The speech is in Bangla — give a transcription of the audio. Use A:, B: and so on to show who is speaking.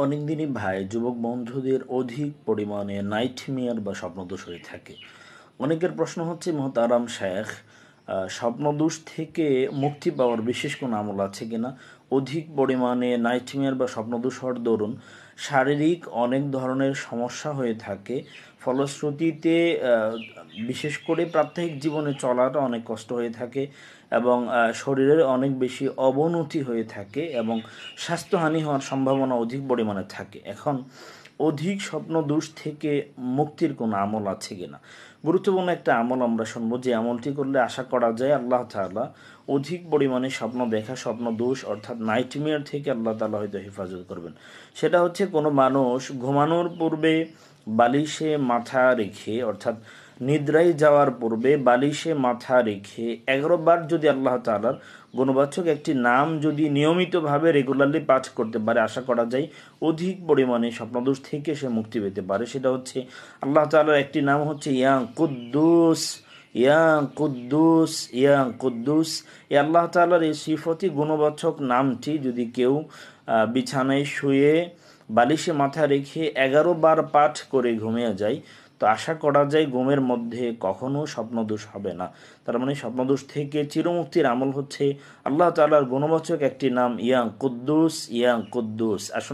A: অনেকদিনই ভাই যুবক বন্ধুদের অধিক পরিমাণে নাইটমেয়ার বা স্বপ্নদোষ হয়ে থাকে। অনেকের প্রশ্ন হচ্ছে, মোহতারাম শেখ, স্বপ্নদোষ থেকে মুক্তি পাওয়ার বিশেষ কোনো আমল আছে কিনা? অধিক পরিমাণে নাইটমেয়ার বা স্বপ্নদোষ হওয়ার দরুন শারীরিক অনেক ধরনের সমস্যা হয়ে থাকে। ফলশ্রুতিতে বিশেষ করে প্রাত্যহিক জীবনে চলাটা অনেক কষ্ট হয়ে থাকে এবং শরীরের অনেক বেশি অবনতি হয়ে থাকে এবং স্বাস্থ্যহানি হওয়ার সম্ভাবনা অধিক পরিমাণে থাকে। এখন অধিক স্বপ্নদোষ থেকে মুক্তির কোনো আমল আছে কিনা? গুরুত্বপূর্ণ একটা আমল আমরা শুনবো, যে আমলটি করলে আশা করা যায় আল্লাহ তাআলা অধিক পরিমাণে স্বপ্ন দেখা, স্বপ্নদোষ অর্থাৎ নাইটমেয়ার থেকে আল্লাহ তাআলা হয়তো হেফাজত করবেন। সেটা হচ্ছে, কোনো মানুষ ঘুমানোর পূর্বে বালিশে মাথা রেখে, অর্থাৎ নিদ্রায় যাওয়ার পূর্বে বালিশে মাথা রেখে 11 বার যদি আল্লাহ তাআলার গুণবাচক একটি নাম যদি নিয়মিতভাবে রেগুলারলি পাঠ করতে পারে, আশা করা যায় অধিক পরিমাণে স্বপ্নদোষ থেকে সে মুক্তি পেতে পারে। সেটা হচ্ছে, আল্লাহ তাআলার একটি নাম হচ্ছে ইয়া কুদ্দুস, ইয়া কুদ্দুস, ইয়া কুদ্দুস। এই আল্লাহ তাআলার এই সিফতি গুণবাচক নামটি যদি কেউ বিছানায় শুয়ে বালিশে মাথা রেখে 11 বার পাঠ করে ঘুমিয়ে যায়, তো আশা করা যায় ঘুমের মধ্যে কখনো স্বপ্নদোষ হবে না। তার মানে স্বপ্নদোষ থেকে চিরমুক্তির আমল হচ্ছে আল্লাহ তাআলার গুণবাচক একটি নাম ইয়া কুদ্দুস, ইয়া কুদ্দুস।